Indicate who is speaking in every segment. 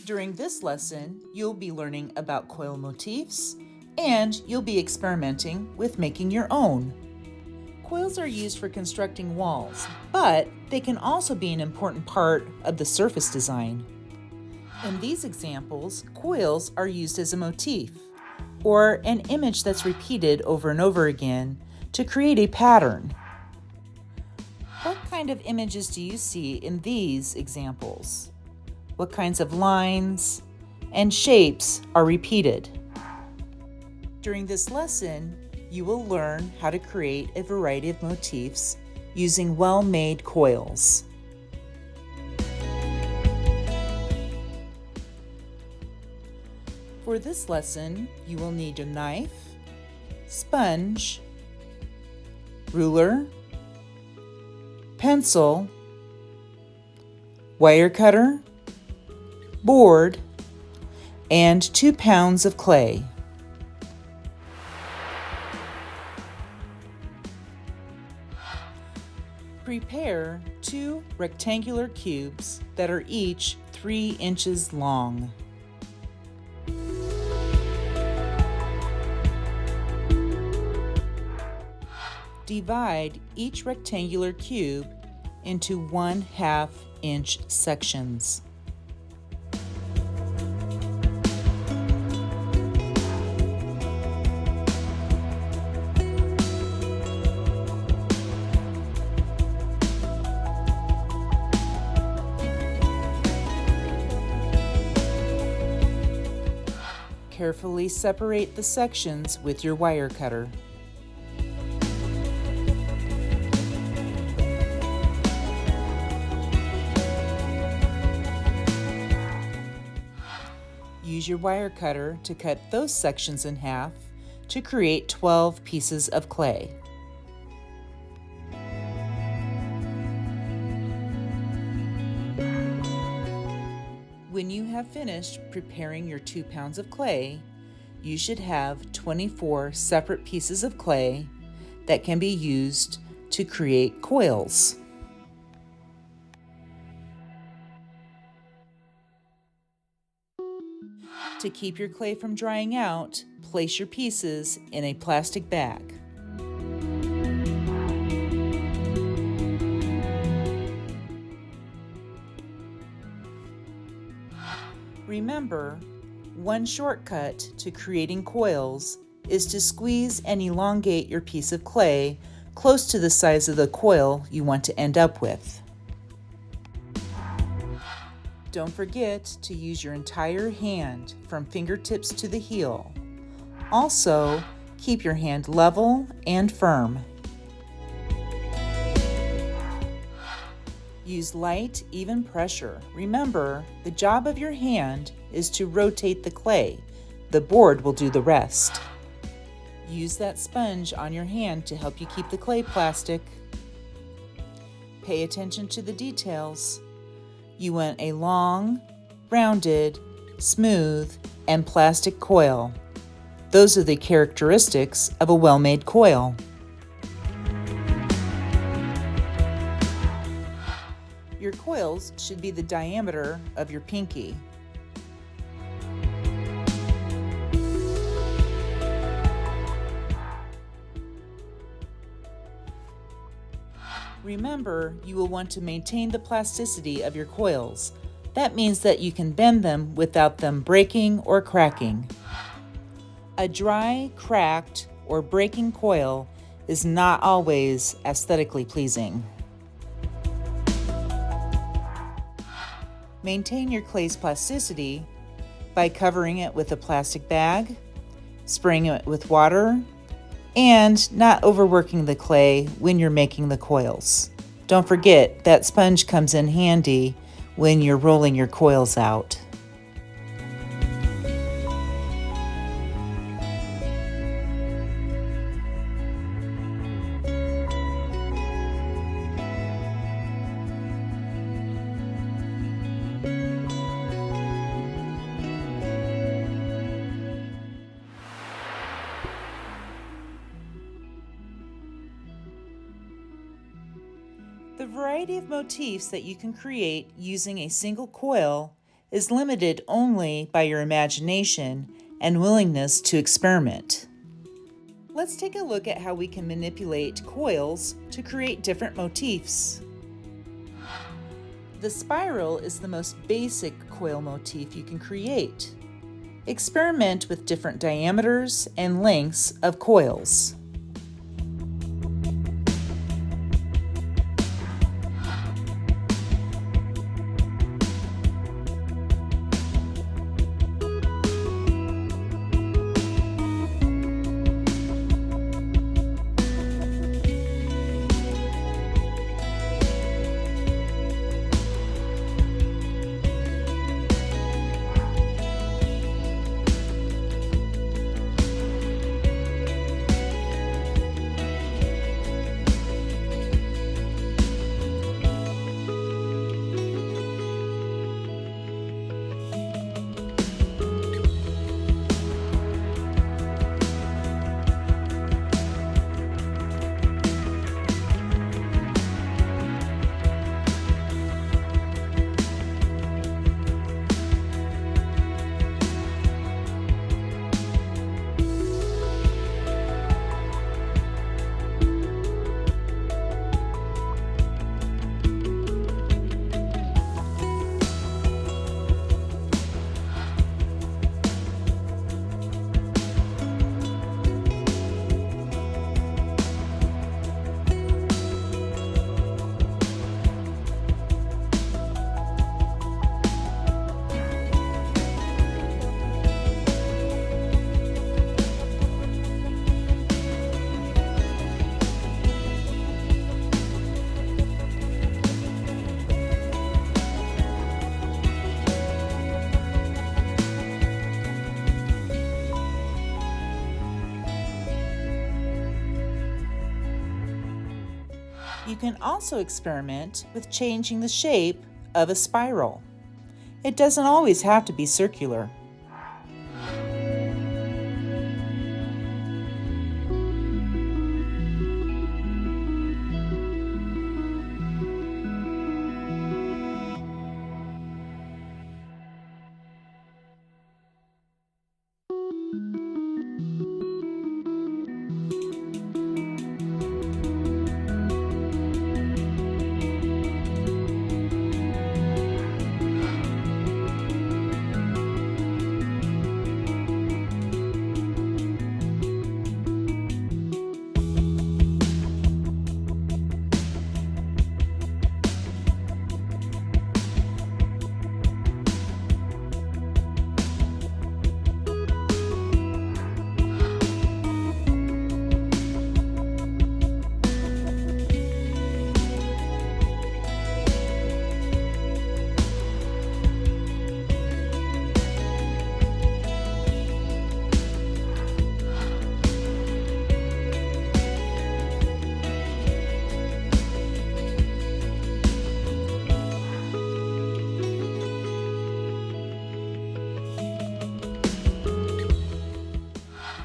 Speaker 1: During this lesson, you'll be learning about coil motifs and you'll be experimenting with making your own. Coils are used for constructing walls, but they can also be an important part of the surface design. In these examples, coils are used as a motif, or an image that's repeated over and over again to create a pattern. What kind of images do you see in these examples? What kinds of lines and shapes are repeated? During this lesson, you will learn how to create a variety of motifs using well-made coils. For this lesson, you will need a knife, sponge, ruler, pencil, wire cutter, board, and 2 pounds of clay. Prepare 2 rectangular cubes that are each 3 inches long. Divide each rectangular cube into 1/2 inch sections. Carefully separate the sections with your wire cutter. Use your wire cutter to cut those sections in half to create 12 pieces of clay. When you have finished preparing your 2 pounds of clay, you should have 24 separate pieces of clay that can be used to create coils. To keep your clay from drying out, place your pieces in a plastic bag. Remember, one shortcut to creating coils is to squeeze and elongate your piece of clay close to the size of the coil you want to end up with. Don't forget to use your entire hand from fingertips to the heel. Also, keep your hand level and firm. Use light, even pressure. Remember, the job of your hand is to rotate the clay. The board will do the rest. Use that sponge on your hand to help you keep the clay plastic. Pay attention to the details. You want a long, rounded, smooth, and plastic coil. Those are the characteristics of a well-made coil. Your coils should be the diameter of your pinky. Remember, you will want to maintain the plasticity of your coils. That means that you can bend them without them breaking or cracking. A dry, cracked, or breaking coil is not always aesthetically pleasing. Maintain your clay's plasticity by covering it with a plastic bag, spraying it with water, and not overworking the clay when you're making the coils. Don't forget that sponge comes in handy when you're rolling your coils out. The variety of motifs that you can create using a single coil is limited only by your imagination and willingness to experiment. Let's take a look at how we can manipulate coils to create different motifs. The spiral is the most basic coil motif you can create. Experiment with different diameters and lengths of coils. You can also experiment with changing the shape of a spiral. It doesn't always have to be circular.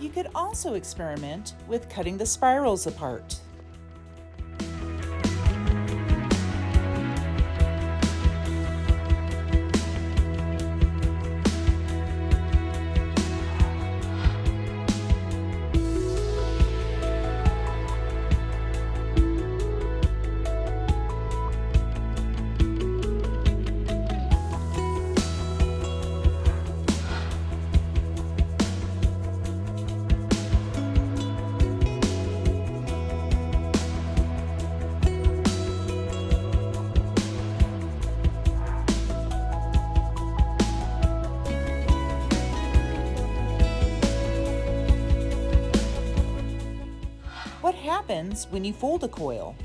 Speaker 1: You could also experiment with cutting the spirals apart. What happens when you fold a coil?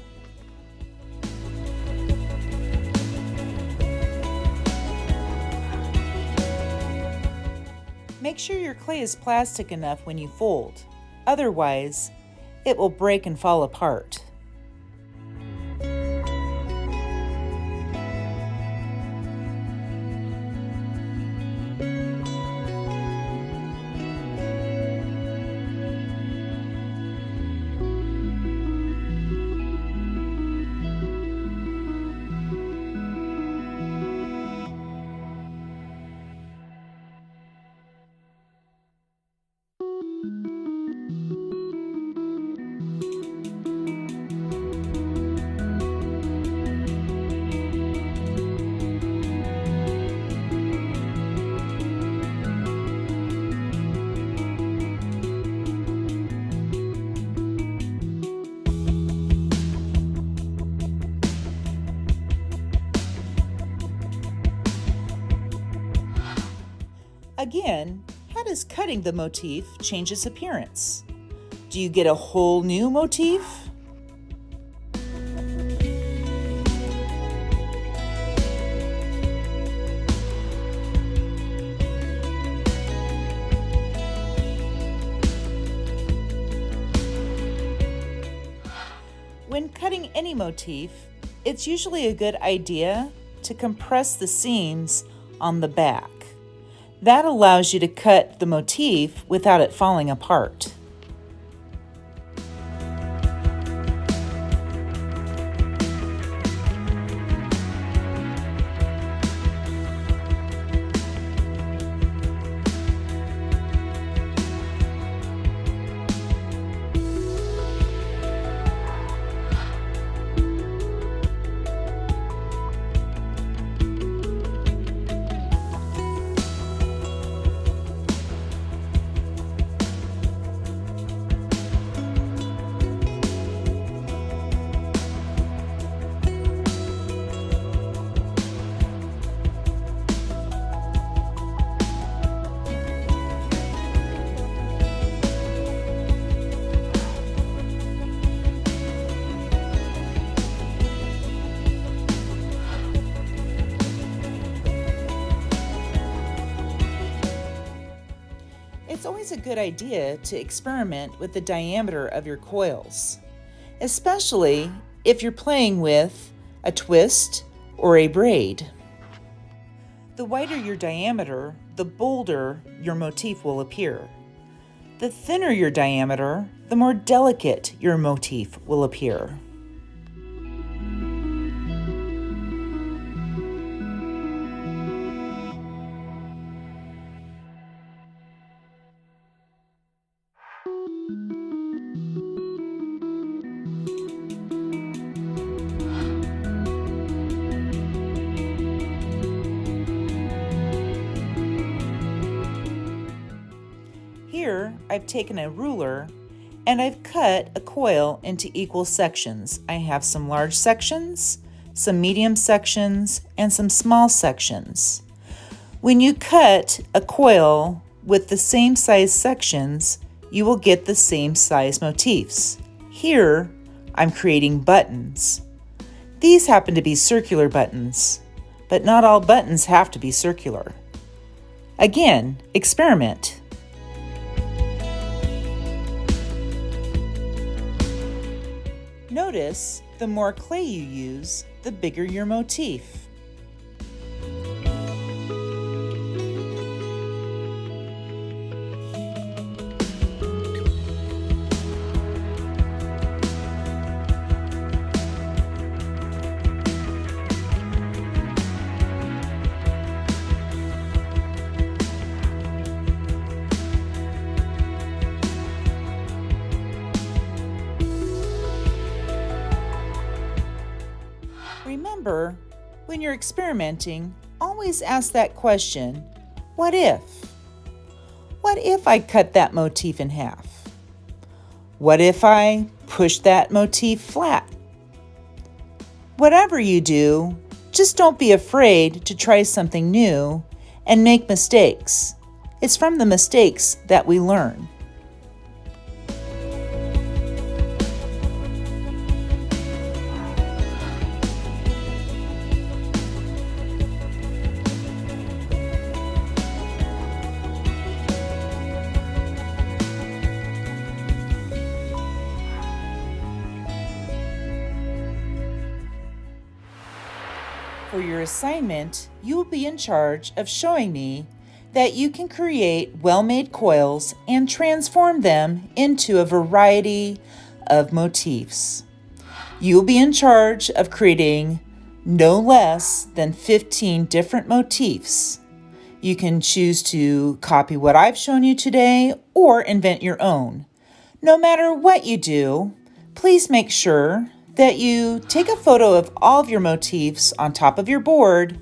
Speaker 1: Make sure your clay is plastic enough when you fold. Otherwise, it will break and fall apart. Again, how does cutting the motif change its appearance? Do you get a whole new motif? When cutting any motif, it's usually a good idea to compress the seams on the back. That allows you to cut the motif without it falling apart. It's always a good idea to experiment with the diameter of your coils, especially if you're playing with a twist or a braid. The wider your diameter, the bolder your motif will appear. The thinner your diameter, the more delicate your motif will appear. Here, I've taken a ruler and I've cut a coil into equal sections. I have some large sections, some medium sections, and some small sections. When you cut a coil with the same size sections, you will get the same size motifs. Here, I'm creating buttons. These happen to be circular buttons, but not all buttons have to be circular. Again, experiment. Notice, the more clay you use, the bigger your motif. Remember, when you're experimenting, always ask that question, what if? What if I cut that motif in half? What if I push that motif flat? Whatever you do, just don't be afraid to try something new and make mistakes. It's from the mistakes that we learn. For your assignment, you will be in charge of showing me that you can create well-made coils and transform them into a variety of motifs. You will be in charge of creating no less than 15 different motifs. You can choose to copy what I've shown you today or invent your own. No matter what you do, please make sure that you take a photo of all of your motifs on top of your board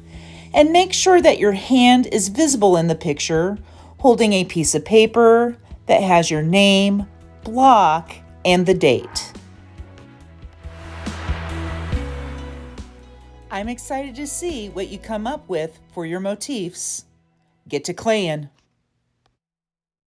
Speaker 1: and make sure that your hand is visible in the picture, holding a piece of paper that has your name, block, and the date. I'm excited to see what you come up with for your motifs. Get to claying.